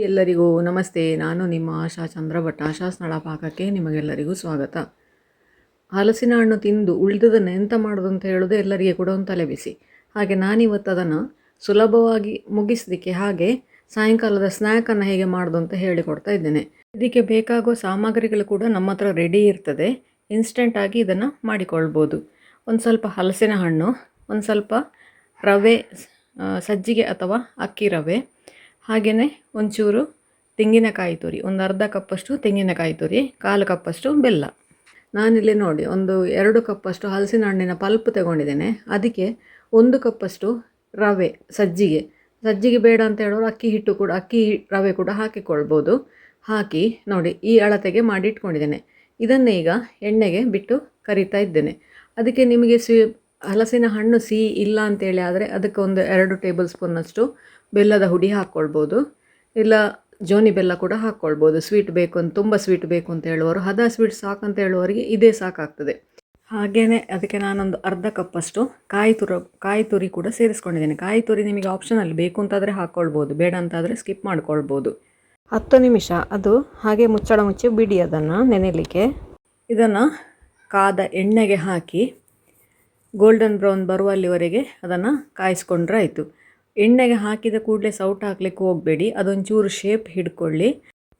ಎಲ್ಲರಿಗೂ ನಮಸ್ತೆ. ನಾನು ನಿಮ್ಮ ಆಶಾ ಚಂದ್ರಭಟ್. ಆಶಾಸ್ ನಳಪಾಕಕ್ಕೆ ನಿಮಗೆಲ್ಲರಿಗೂ ಸ್ವಾಗತ. ಹಲಸಿನ ಹಣ್ಣು ತಿಂದು ಉಳಿದದನ್ನು ಎಂತ ಮಾಡೋದು ಅಂತ ಹೇಳೋದು ಎಲ್ಲರಿಗೆ ಕೂಡ ಒಂದು ತಲೆಬಿಸಿ. ಹಾಗೆ ನಾನಿವತ್ತು ಅದನ್ನು ಸುಲಭವಾಗಿ ಮುಗಿಸಲಿಕ್ಕೆ ಹಾಗೆ ಸಾಯಂಕಾಲದ ಸ್ನ್ಯಾಕನ್ನು ಹೇಗೆ ಮಾಡೋದು ಅಂತ ಹೇಳಿಕೊಡ್ತಾ ಇದ್ದೇನೆ. ಇದಕ್ಕೆ ಬೇಕಾಗುವ ಸಾಮಗ್ರಿಗಳು ಕೂಡ ನಮ್ಮ ಹತ್ರ ರೆಡಿ ಇರ್ತದೆ. ಇನ್ಸ್ಟೆಂಟಾಗಿ ಇದನ್ನು ಮಾಡಿಕೊಳ್ಬೋದು. ಒಂದು ಸ್ವಲ್ಪ ಹಲಸಿನ ಹಣ್ಣು, ಒಂದು ಸ್ವಲ್ಪ ರವೆ, ಸಜ್ಜಿಗೆ ಅಥವಾ ಅಕ್ಕಿ ರವೆ, ಹಾಗೆಯೇ ಒಂಚೂರು ತೆಂಗಿನಕಾಯಿ ತುರಿ, ಒಂದು ಅರ್ಧ ಕಪ್ಪಷ್ಟು ತೆಂಗಿನಕಾಯಿ ತುರಿ, 1/4 ಕಪ್ಪಷ್ಟು ಬೆಲ್ಲ. ನಾನಿಲ್ಲಿ ನೋಡಿ ಒಂದು 2 ಕಪ್ಪಷ್ಟು ಹಲಸಿನ ಹಣ್ಣಿನ ಪಲ್ಪ್ ತಗೊಂಡಿದ್ದೇನೆ. ಅದಕ್ಕೆ 1 ಕಪ್ಪಷ್ಟು ರವೆ, ಸಜ್ಜಿಗೆ ಬೇಡ ಅಂತ ಹೇಳೋರು ಅಕ್ಕಿ ರವೆ ಕೂಡ ಹಾಕಿಕೊಳ್ಬೋದು. ಹಾಕಿ ನೋಡಿ ಈ ಅಳತೆಗೆ ಮಾಡಿ ಇಟ್ಕೊಂಡಿದ್ದೇನೆ. ಇದನ್ನು ಈಗ ಎಣ್ಣೆಗೆ ಬಿಟ್ಟು ಕರಿತಾ ಇದ್ದೇನೆ. ಅದಕ್ಕೆ ನಿಮಗೆ ಹಲಸಿನ ಹಣ್ಣು ಸಿಹಿ ಇಲ್ಲ ಅಂತೇಳಿ ಆದರೆ ಅದಕ್ಕೆ ಒಂದು 2 ಟೇಬಲ್ ಸ್ಪೂನ್ನಷ್ಟು ಬೆಲ್ಲದ ಹುಡಿ ಹಾಕ್ಕೊಳ್ಬೋದು. ಇಲ್ಲ ಜೋನಿ ಬೆಲ್ಲ ಕೂಡ ಹಾಕ್ಕೊಳ್ಬೋದು. ಸ್ವೀಟ್ ಬೇಕು ಅಂತ, ತುಂಬ ಸ್ವೀಟ್ ಬೇಕು ಅಂತ ಹೇಳುವವರು, ಹದ ಸ್ವೀಟ್ ಸಾಕಂತ ಹೇಳುವವರಿಗೆ ಇದೇ ಸಾಕಾಗ್ತದೆ. ಹಾಗೆಯೇ ಅದಕ್ಕೆ ನಾನೊಂದು ಅರ್ಧ ಕಪ್ಪಷ್ಟು ಕಾಯಿ ತುರಿ ಕೂಡ ಸೇರಿಸ್ಕೊಂಡಿದ್ದೇನೆ. ಕಾಯಿ ತುರಿ ನಿಮಗೆ ಆಪ್ಷನಲ್, ಬೇಕು ಅಂತಾದರೆ ಹಾಕ್ಕೊಳ್ಬೋದು, ಬೇಡ ಅಂತಾದರೆ ಸ್ಕಿಪ್ ಮಾಡ್ಕೊಳ್ಬೋದು. 10 ನಿಮಿಷ ಅದು ಹಾಗೆ ಮುಚ್ಚಳ ಮುಚ್ಚಿ ಬಿಡಿ ಅದನ್ನು ನೆನೆಯಲಿಕ್ಕೆ. ಇದನ್ನು ಕಾದ ಎಣ್ಣೆಗೆ ಹಾಕಿ ಗೋಲ್ಡನ್ ಬ್ರೌನ್ ಬರುವಲ್ಲಿವರೆಗೆ ಅದನ್ನು ಕಾಯಿಸ್ಕೊಂಡ್ರೆ ಆಯಿತು. ಎಣ್ಣೆಗೆ ಹಾಕಿದ ಕೂಡಲೇ ಸೌಟ್ ಹಾಕಲಿಕ್ಕೆ ಹೋಗಬೇಡಿ, ಅದೊಂಚೂರು ಶೇಪ್ ಹಿಡ್ಕೊಳ್ಳಿ.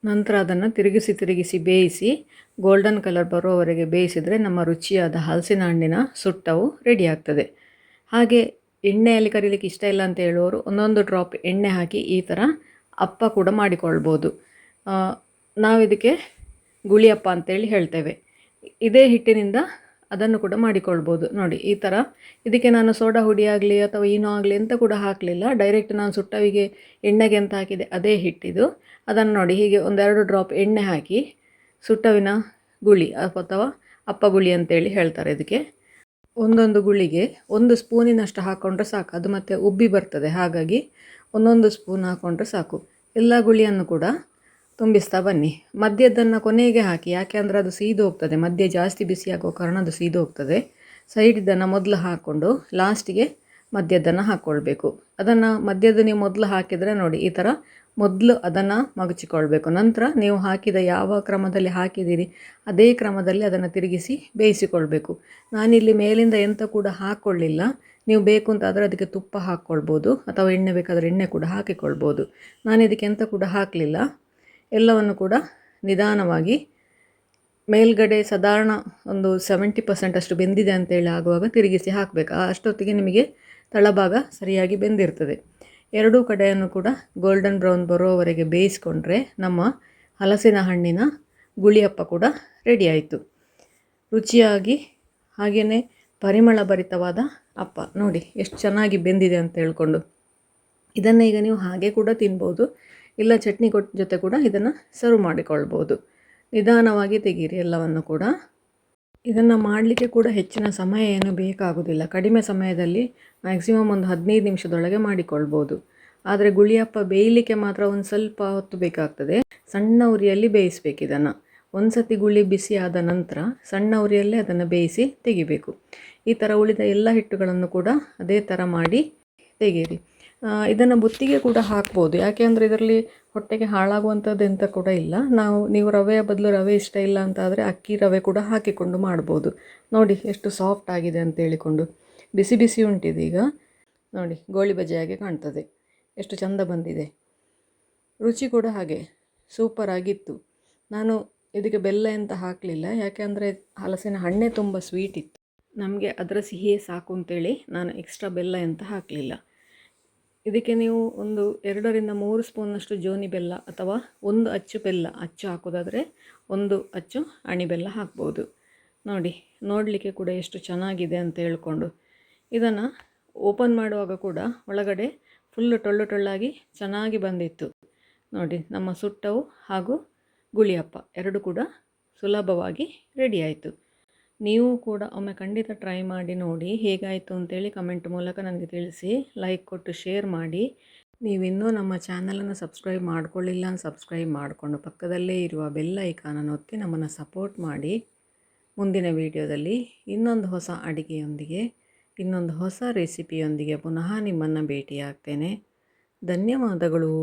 ನಂತರ ಅದನ್ನು ತಿರುಗಿಸಿ ಬೇಯಿಸಿ ಗೋಲ್ಡನ್ ಕಲರ್ ಬರುವವರೆಗೆ ಬೇಯಿಸಿದರೆ ನಮ್ಮ ರುಚಿಯಾದ ಹಲಸಿನ ಹಣ್ಣಿನ ಸುಟ್ಟವು ರೆಡಿ ಆಗ್ತದೆ. ಹಾಗೆ ಎಣ್ಣೆಯಲ್ಲಿ ಕರಿಲಿಕ್ಕೆ ಇಷ್ಟ ಇಲ್ಲ ಅಂತ ಹೇಳುವವರು ಒಂದೊಂದು ಡ್ರಾಪ್ ಎಣ್ಣೆ ಹಾಕಿ ಈ ಥರ ಅಪ್ಪ ಕೂಡ ಮಾಡಿಕೊಳ್ಬೋದು. ನಾವಿದಕ್ಕೆ ಗುಳಿಯಪ್ಪ ಅಂತೇಳಿ ಹೇಳ್ತೇವೆ. ಇದೇ ಹಿಟ್ಟಿನಿಂದ ಅದನ್ನು ಕೂಡ ಮಾಡಿಕೊಳ್ಬೋದು. ನೋಡಿ ಈ ಥರ. ಇದಕ್ಕೆ ನಾನು ಸೋಡಾ ಹುಡಿ ಆಗಲಿ ಅಥವಾ ಏನೋ ಆಗಲಿ ಅಂತ ಕೂಡ ಹಾಕಲಿಲ್ಲ. ಡೈರೆಕ್ಟ್ ನಾನು ಸುಟ್ಟವಿಗೆ ಎಣ್ಣೆಗೆ ಅಂತ ಹಾಕಿದೆ ಅದೇ ಹಿಟ್ಟಿದು. ಅದನ್ನು ನೋಡಿ ಹೀಗೆ 1-2 ಡ್ರಾಪ್ ಎಣ್ಣೆ ಹಾಕಿ ಸುಟ್ಟವಿನ ಗುಳಿ ಅಥವಾ ಅಪ್ಪ ಗುಳಿ ಅಂತೇಳಿ ಹೇಳ್ತಾರೆ ಇದಕ್ಕೆ. ಒಂದೊಂದು ಗುಳಿಗೆ 1 ಸ್ಪೂನಿನಷ್ಟು ಹಾಕ್ಕೊಂಡ್ರೆ ಸಾಕು, ಅದು ಮತ್ತೆ ಉಬ್ಬಿ ಬರ್ತದೆ. ಹಾಗಾಗಿ 1 ಸ್ಪೂನ್ ಹಾಕ್ಕೊಂಡ್ರೆ ಸಾಕು. ಎಲ್ಲ ಗುಳಿಯನ್ನು ಕೂಡ ತುಂಬಿಸ್ತಾ ಬನ್ನಿ. ಮಧ್ಯದನ್ನು ಕೊನೆಗೆ ಹಾಕಿ, ಯಾಕೆ ಅಂದರೆ ಅದು ಸೀದು ಹೋಗ್ತದೆ. ಮಧ್ಯ ಜಾಸ್ತಿ ಬಿಸಿ ಆಗೋ ಕಾರಣ ಅದು ಸೀದು ಹೋಗ್ತದೆ. ಸೈಡಿದ್ದನ್ನು ಮೊದಲು ಹಾಕ್ಕೊಂಡು ಲಾಸ್ಟಿಗೆ ಮಧ್ಯದನ್ನು ಹಾಕ್ಕೊಳ್ಬೇಕು. ಅದನ್ನು ಮಧ್ಯದ ನೀವು ಮೊದಲು ಹಾಕಿದರೆ ನೋಡಿ ಈ ಥರ ಮೊದಲು ಅದನ್ನು ಮಗಚಿಕೊಳ್ಬೇಕು. ನಂತರ ನೀವು ಹಾಕಿದ ಯಾವ ಕ್ರಮದಲ್ಲಿ ಹಾಕಿದ್ದೀರಿ ಅದೇ ಕ್ರಮದಲ್ಲಿ ಅದನ್ನು ತಿರುಗಿಸಿ ಬೇಯಿಸಿಕೊಳ್ಬೇಕು. ನಾನಿಲ್ಲಿ ಮೇಲಿಂದ ಎಂತ ಕೂಡ ಹಾಕ್ಕೊಳ್ಳಿಲ್ಲ. ನೀವು ಬೇಕು ಅಂತಾದರೆ ಅದಕ್ಕೆ ತುಪ್ಪ ಹಾಕ್ಕೊಳ್ಬೋದು ಅಥವಾ ಎಣ್ಣೆ ಬೇಕಾದರೆ ಎಣ್ಣೆ ಕೂಡ ಹಾಕಿಕೊಳ್ಬೋದು. ನಾನು ಇದಕ್ಕೆ ಎಂತ ಕೂಡ ಹಾಕಲಿಲ್ಲ. ಎಲ್ಲವನ್ನು ಕೂಡ ನಿಧಾನವಾಗಿ ಮೇಲ್ಗಡೆ ಸಾಧಾರಣ ಒಂದು 70% ಅಷ್ಟು ಬೆಂದಿದೆ ಅಂತೇಳಿ ಆಗುವಾಗ ತಿರುಗಿಸಿ ಹಾಕಬೇಕು. ಅಷ್ಟೊತ್ತಿಗೆ ನಿಮಗೆ ತಳಭಾಗ ಸರಿಯಾಗಿ ಬೆಂದಿರ್ತದೆ. ಎರಡೂ ಕಡೆಯನ್ನು ಕೂಡ ಗೋಲ್ಡನ್ ಬ್ರೌನ್ ಬರೋವರೆಗೆ ಬೇಯಿಸ್ಕೊಂಡ್ರೆ ನಮ್ಮ ಹಲಸಿನ ಹಣ್ಣಿನ ಗುಳಿಯಪ್ಪ ಕೂಡ ರೆಡಿ ಆಯಿತು. ರುಚಿಯಾಗಿ ಹಾಗೆಯೇ ಪರಿಮಳ ಭರಿತವಾದ ಅಪ್ಪ ನೋಡಿ ಎಷ್ಟು ಚೆನ್ನಾಗಿ ಬೆಂದಿದೆ ಅಂತ ಹೇಳ್ಕೊಂಡು. ಇದನ್ನು ಈಗ ನೀವು ಹಾಗೆ ಕೂಡ ತಿನ್ಬೋದು, ಇಲ್ಲ ಚಟ್ನಿ ಜೊತೆ ಕೂಡ ಇದನ್ನು ಸರ್ವ್ ಮಾಡಿಕೊಳ್ಬೋದು. ನಿಧಾನವಾಗಿ ತೆಗೀರಿ ಎಲ್ಲವನ್ನು ಕೂಡ. ಇದನ್ನು ಮಾಡಲಿಕ್ಕೆ ಕೂಡ ಹೆಚ್ಚಿನ ಸಮಯ ಏನು ಬೇಕಾಗೋದಿಲ್ಲ. ಕಡಿಮೆ ಸಮಯದಲ್ಲಿ ಮ್ಯಾಕ್ಸಿಮಮ್ ಒಂದು 15 ನಿಮಿಷದೊಳಗೆ ಮಾಡಿಕೊಳ್ಬೋದು. ಆದರೆ ಗುಳಿಯಪ್ಪ ಬೇಯಲಿಕ್ಕೆ ಮಾತ್ರ ಒಂದು ಸ್ವಲ್ಪ ಹೊತ್ತು ಬೇಕಾಗ್ತದೆ. ಸಣ್ಣ ಉರಿಯಲ್ಲಿ ಬೇಯಿಸ್ಬೇಕು ಇದನ್ನು. ಒಂದು ಸತಿ ಗುಳಿ ಬಿಸಿ ಆದ ನಂತರ ಸಣ್ಣ ಉರಿಯಲ್ಲೇ ಅದನ್ನು ಬೇಯಿಸಿ ತೆಗಿಬೇಕು. ಈ ಥರ ಉಳಿದ ಎಲ್ಲ ಹಿಟ್ಟುಗಳನ್ನು ಕೂಡ ಅದೇ ಥರ ಮಾಡಿ ತೆಗೀರಿ. ಇದನ್ನು ಬುತ್ತಿಗೆ ಕೂಡ ಹಾಕ್ಬೋದು, ಯಾಕೆ ಅಂದರೆ ಇದರಲ್ಲಿ ಹೊಟ್ಟೆಗೆ ಹಾಳಾಗುವಂಥದ್ದು ಎಂತ ಕೂಡ ಇಲ್ಲ. ನೀವು ರವೆಯ ಬದಲು ರವೆ ಇಷ್ಟ ಇಲ್ಲ ಅಂತಾದರೆ ಅಕ್ಕಿ ರವೆ ಕೂಡ ಹಾಕಿಕೊಂಡು ಮಾಡ್ಬೋದು. ನೋಡಿ ಎಷ್ಟು ಸಾಫ್ಟ್ ಆಗಿದೆ ಅಂತ ಹೇಳಿಕೊಂಡು. ಬಿಸಿ ಬಿಸಿ ಉಂಟಿದೀಗ ನೋಡಿ, ಗೋಳಿ ಬಜೆಯಾಗಿ ಕಾಣ್ತದೆ. ಎಷ್ಟು ಚಂದ ಬಂದಿದೆ. ರುಚಿ ಕೂಡ ಹಾಗೆ ಸೂಪರಾಗಿತ್ತು. ನಾನು ಇದಕ್ಕೆ ಬೆಲ್ಲ ಅಂತ ಹಾಕಲಿಲ್ಲ, ಯಾಕೆ ಅಂದರೆ ಹಲಸಿನ ಹಣ್ಣೇ ತುಂಬ ಸ್ವೀಟ್ ಇತ್ತು. ನಮಗೆ ಅದರ ಸಿಹಿಯೇ ಸಾಕು ಅಂತೇಳಿ ನಾನು ಎಕ್ಸ್ಟ್ರಾ ಬೆಲ್ಲ ಅಂತ ಹಾಕಲಿಲ್ಲ. ಇದಕ್ಕೆ ನೀವು ಒಂದು 2-3 ಸ್ಪೂನ್ನಷ್ಟು ಜೋನಿ ಬೆಲ್ಲ ಅಥವಾ 1 ಅಚ್ಚು ಬೆಲ್ಲ, ಅಚ್ಚು ಹಾಕೋದಾದರೆ 1 ಅಚ್ಚು ಅಣಿ ಬೆಲ್ಲ ಹಾಕ್ಬೋದು. ನೋಡಿ, ನೋಡಲಿಕ್ಕೆ ಕೂಡ ಎಷ್ಟು ಚೆನ್ನಾಗಿದೆ ಅಂತ ಹೇಳ್ಕೊಂಡು. ಇದನ್ನು ಓಪನ್ ಮಾಡುವಾಗ ಕೂಡ ಒಳಗಡೆ ಫುಲ್ಲು ಟೊಳ್ಳಾಗಿ ಚೆನ್ನಾಗಿ ಬಂದಿತ್ತು. ನೋಡಿ, ನಮ್ಮ ಸುಟ್ಟವು ಹಾಗೂ ಗುಳಿಯಪ್ಪ ಎರಡು ಕೂಡ ಸುಲಭವಾಗಿ ರೆಡಿ ಆಯಿತು. ನೀವು ಕೂಡ ಒಮ್ಮೆ ಖಂಡಿತ ಟ್ರೈ ಮಾಡಿ ನೋಡಿ, ಹೇಗಾಯಿತು ಅಂತೇಳಿ ಕಮೆಂಟ್ ಮೂಲಕ ನನಗೆ ತಿಳಿಸಿ. ಲೈಕ್ ಕೊಟ್ಟು ಶೇರ್ ಮಾಡಿ. ನೀವಿನ್ನೂ ನಮ್ಮ ಚಾನಲನ್ನು ಸಬ್ಸ್ಕ್ರೈಬ್ ಮಾಡ್ಕೊಳ್ಳಿಲ್ಲ, ಸಬ್ಸ್ಕ್ರೈಬ್ ಮಾಡಿಕೊಂಡು ಪಕ್ಕದಲ್ಲೇ ಇರುವ ಬೆಲ್ ಐಕಾನನ್ನು ಒತ್ತಿ ನಮ್ಮನ್ನು ಸಪೋರ್ಟ್ ಮಾಡಿ. ಮುಂದಿನ ವಿಡಿಯೋದಲ್ಲಿ ಇನ್ನೊಂದು ಹೊಸ ಅಡಿಗೆಯೊಂದಿಗೆ, ಇನ್ನೊಂದು ಹೊಸ ರೆಸಿಪಿಯೊಂದಿಗೆ ಪುನಃ ನಿಮ್ಮನ್ನು ಭೇಟಿಯಾಗ್ತೇನೆ. ಧನ್ಯವಾದಗಳು.